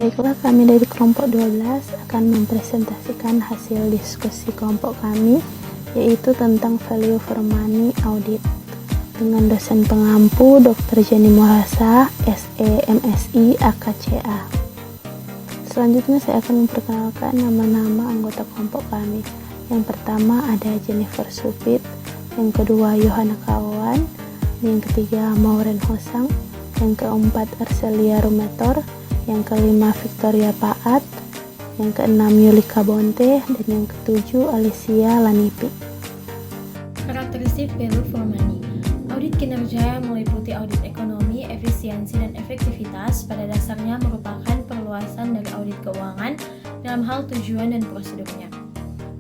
Baiklah, kami dari kelompok 12 akan mempresentasikan hasil diskusi kelompok kami, yaitu tentang value for money audit dengan dosen pengampu Dr. Jenny Mohasa, SE MSI AKCA. Selanjutnya saya akan memperkenalkan nama-nama anggota kelompok kami. Yang pertama ada Jennifer Supit, yang kedua Yohana Kawan, yang ketiga Maureen Hosang, yang keempat Arcelia Rumetor, yang kelima Victoria Paat, yang keenam Yulika Bonte, dan yang ketujuh Alicia Lanipi. Karakteristik value for money. Audit kinerja yang meliputi audit ekonomi, efisiensi, dan efektivitas pada dasarnya merupakan perluasan dari audit keuangan dalam hal tujuan dan prosedurnya.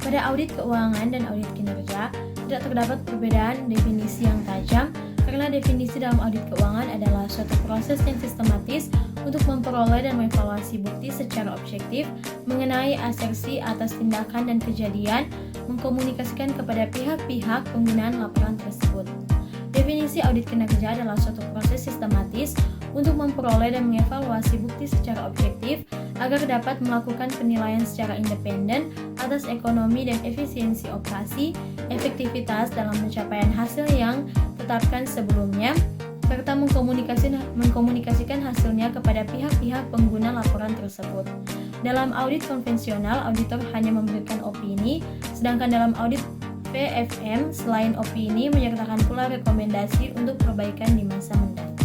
Pada audit keuangan dan audit kinerja, tidak terdapat perbedaan definisi yang tajam karena definisi dalam audit keuangan adalah suatu proses yang sistematis untuk memperoleh dan mengevaluasi bukti secara objektif mengenai asersi atas tindakan dan kejadian, mengkomunikasikan kepada pihak-pihak penggunaan laporan tersebut. Definisi audit kinerja adalah suatu proses sistematis untuk memperoleh dan mengevaluasi bukti secara objektif agar dapat melakukan penilaian secara independen atas ekonomi dan efisiensi operasi, efektivitas dalam pencapaian hasil yang ditetapkan sebelumnya, serta mengkomunikasikan hasilnya kepada pihak-pihak pengguna laporan tersebut. Dalam audit konvensional, auditor hanya memberikan opini, sedangkan dalam audit PFM, selain opini, menyertakan pula rekomendasi untuk perbaikan di masa mendatang.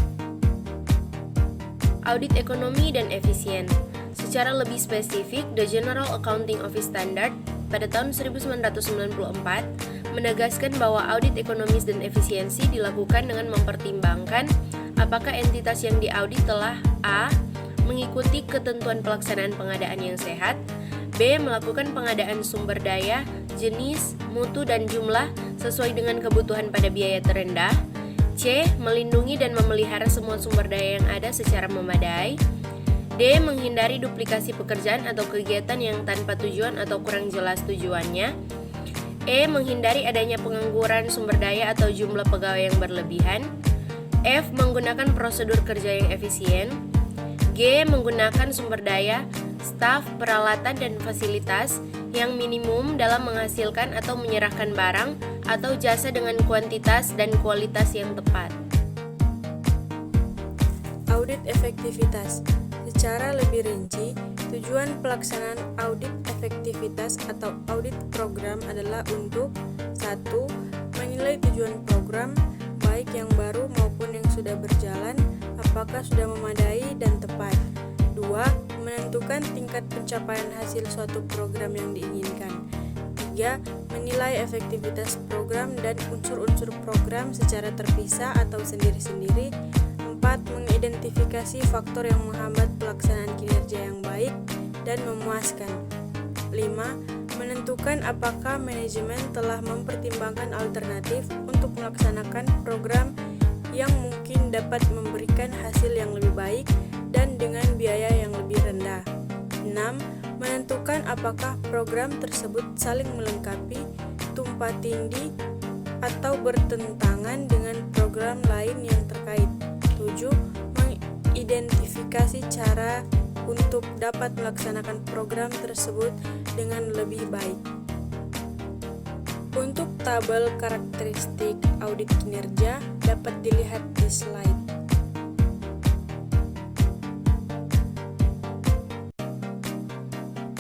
Audit ekonomi dan efisien. Secara lebih spesifik, The General Accounting Office Standard pada tahun 1994 menegaskan bahwa audit ekonomis dan efisiensi dilakukan dengan mempertimbangkan apakah entitas yang diaudit telah A. mengikuti ketentuan pelaksanaan pengadaan yang sehat, B. melakukan pengadaan sumber daya, jenis, mutu, dan jumlah sesuai dengan kebutuhan pada biaya terendah, C. melindungi dan memelihara semua sumber daya yang ada secara memadai, D. menghindari duplikasi pekerjaan atau kegiatan yang tanpa tujuan atau kurang jelas tujuannya, E. menghindari adanya pengangguran sumber daya atau jumlah pegawai yang berlebihan, F. menggunakan prosedur kerja yang efisien, G. menggunakan sumber daya, staf, peralatan, dan fasilitas yang minimum dalam menghasilkan atau menyerahkan barang atau jasa dengan kuantitas dan kualitas yang tepat. Audit efektivitas. Secara lebih rinci, tujuan pelaksanaan audit efektivitas atau audit program adalah untuk 1. Menilai tujuan program, baik yang baru maupun yang sudah berjalan, apakah sudah memadai dan tepat. 2. Menentukan tingkat pencapaian hasil suatu program yang diinginkan. 3. Menilai efektivitas program dan unsur-unsur program secara terpisah atau sendiri-sendiri. 4. Mengidentifikasi faktor yang menghambat pelaksanaan kinerja yang baik dan memuaskan. 5. Menentukan apakah manajemen telah mempertimbangkan alternatif untuk melaksanakan program yang mungkin dapat memberikan hasil yang lebih baik dan dengan biaya yang lebih rendah. 6. Menentukan apakah program tersebut saling melengkapi, tumpang tindih, atau bertentangan dengan program lain yang terkait. 7. Mengidentifikasi cara untuk dapat melaksanakan program tersebut dengan lebih baik. Untuk tabel karakteristik audit kinerja dapat dilihat di slide.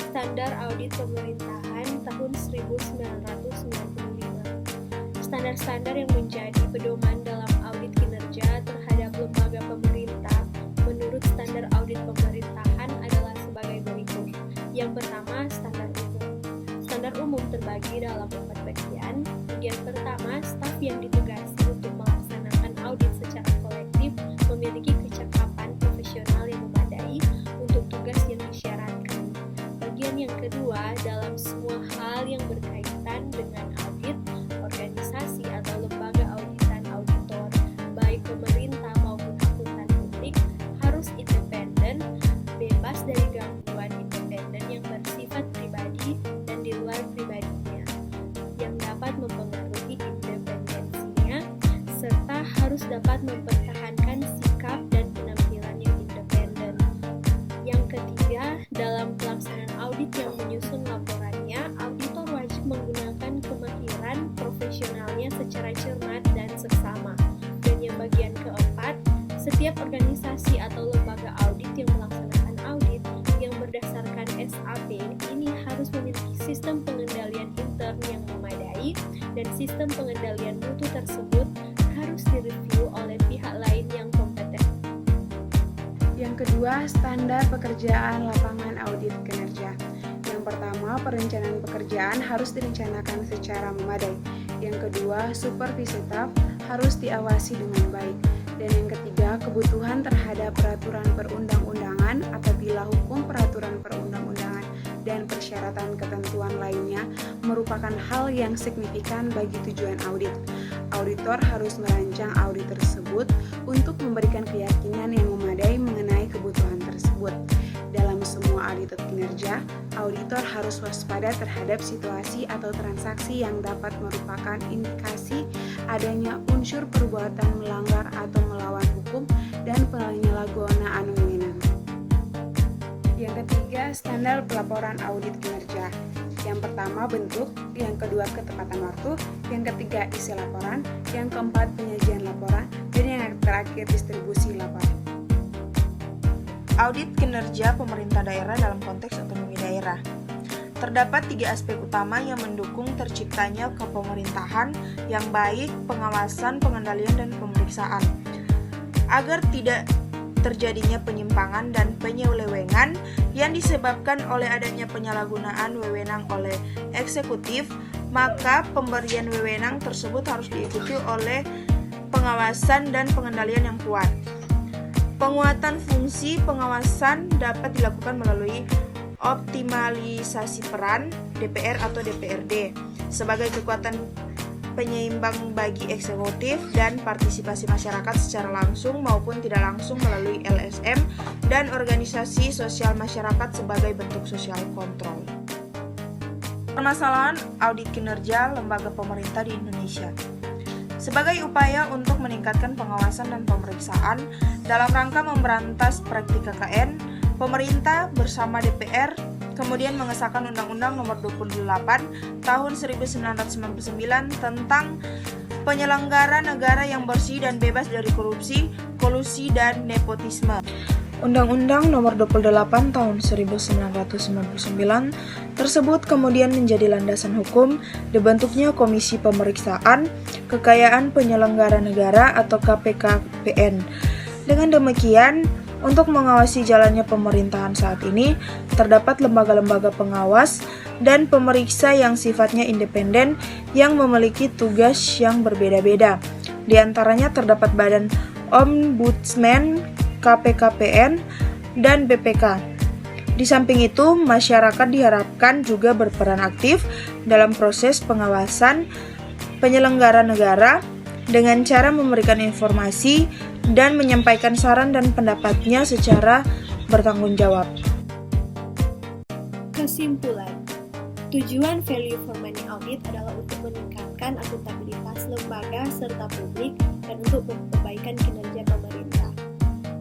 Standar Audit Pemerintahan tahun 1995. Standar-standar yang menjadi pedoman dalam audit kinerja terhadap lembaga pemerintah menurut Standar Audit Pemerintahan adalah sebagai berikut. Yang pertama, standar umum. Standar umum terbagi dalam 4 bagian. Bagian pertama, staf yang ditugasi untuk melaksanakan audit secara kolektif memiliki kecakapan profesional yang memadai untuk tugas yang disyaratkan. Bagian yang kedua, dalam semua hal yang berkaitan dengan audit, organisasi atau lembaga auditan auditor, baik pemerintah maupun akuntan publik, harus independen, bebas dari gangguan independen yang bersifat pribadi dan di luar pribadinya, yang dapat mempengaruhi independensinya, serta harus dapat mempertahankan sikap dan penampilan yang independen. Yang ketiga, ketiga, dalam pelaksanaan audit yang menyusun laporannya, auditor wajib menggunakan kemahiran profesionalnya secara cermat dan seksama. Dan yang bagian keempat, setiap organisasi atau lembaga audit yang melaksanakan audit yang berdasarkan SAP ini harus memiliki sistem pengendalian intern yang memadai, dan sistem pengendalian mutu tersebut harus direview oleh pihak lain yang kompeten. Yang kedua, standar pekerjaan lapangan audit kinerja. Yang pertama, perencanaan pekerjaan harus direncanakan secara memadai. Yang kedua, supervisi staff harus diawasi dengan baik. Dan yang ketiga, kebutuhan terhadap peraturan perundang-undangan apabila hukum peraturan perundang-undangan dan persyaratan ketentuan lainnya merupakan hal yang signifikan bagi tujuan audit. Auditor harus merancang audit tersebut untuk memberikan keyakinan yang memadai mengenai kebutuhan tersebut. Dalam semua audit kinerja, auditor harus waspada terhadap situasi atau transaksi yang dapat merupakan indikasi adanya unsur perbuatan melanggar atau melawan hukum dan penyalahgunaan wewenang. Yang ketiga, standar pelaporan audit kinerja. Yang pertama, bentuk. Yang kedua, ketepatan waktu. Yang ketiga, isi laporan. Yang keempat, penyajian laporan. Dan yang terakhir, distribusi laporan. Audit kinerja pemerintah daerah dalam konteks otonomi daerah. Terdapat 3 aspek utama yang mendukung terciptanya kepemerintahan yang baik, pengawasan, pengendalian, dan pemeriksaan. Agar tidak terjadinya penyimpangan dan penyelewengan yang disebabkan oleh adanya penyalahgunaan wewenang oleh eksekutif, maka pemberian wewenang tersebut harus diikuti oleh pengawasan dan pengendalian yang kuat. Penguatan fungsi pengawasan dapat dilakukan melalui optimalisasi peran DPR atau DPRD sebagai kekuatan penyeimbang bagi eksekutif dan partisipasi masyarakat secara langsung maupun tidak langsung melalui LSM dan organisasi sosial masyarakat sebagai bentuk sosial kontrol. Permasalahan audit kinerja lembaga pemerintah di Indonesia. Sebagai upaya untuk meningkatkan pengawasan dan pemeriksaan dalam rangka memberantas praktik KKN, pemerintah bersama DPR kemudian mengesahkan Undang-Undang Nomor 28 Tahun 1999 tentang penyelenggaraan negara yang bersih dan bebas dari korupsi, kolusi, dan nepotisme. Undang-Undang Nomor 28 Tahun 1999 tersebut kemudian menjadi landasan hukum dibentuknya Komisi Pemeriksaan Kekayaan Penyelenggara Negara atau KPKPN. Dengan demikian, untuk mengawasi jalannya pemerintahan saat ini, terdapat lembaga-lembaga pengawas dan pemeriksa yang sifatnya independen yang memiliki tugas yang berbeda-beda. Di antaranya terdapat Badan Ombudsman, KPKPN, dan BPK. Di samping itu, masyarakat diharapkan juga berperan aktif dalam proses pengawasan penyelenggara negara dengan cara memberikan informasi dan menyampaikan saran dan pendapatnya secara bertanggung jawab. Kesimpulan, tujuan Value for Money Audit adalah untuk meningkatkan akuntabilitas lembaga serta publik dan untuk memperbaikan kinerja pemerintah.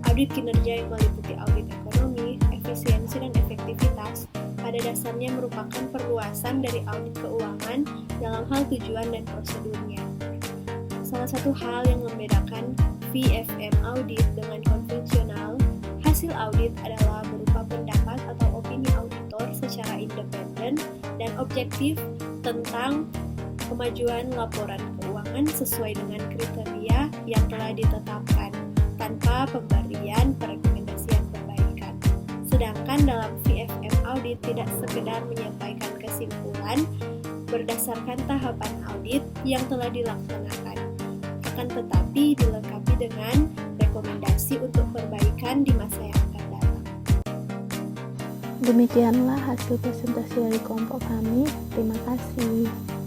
Audit kinerja yang meliputi audit ekonomi, efisiensi, dan efektivitas pada dasarnya merupakan perluasan dari audit keuangan dalam hal tujuan dan prosedurnya. Salah satu hal yang membedakan VFM audit dengan konvensional, hasil audit adalah berupa pendapat atau opini auditor secara independen dan objektif tentang kemajuan laporan keuangan sesuai dengan kriteria yang telah ditetapkan, tanpa pemberian perekomendasian perbaikan. Sedangkan dalam VFM audit tidak sekedar menyampaikan kesimpulan berdasarkan tahapan audit yang telah dilaksanakan, akan tetapi dilengkapi dengan rekomendasi untuk perbaikan di masa yang akan datang. Demikianlah hasil presentasi dari kelompok kami. Terima kasih.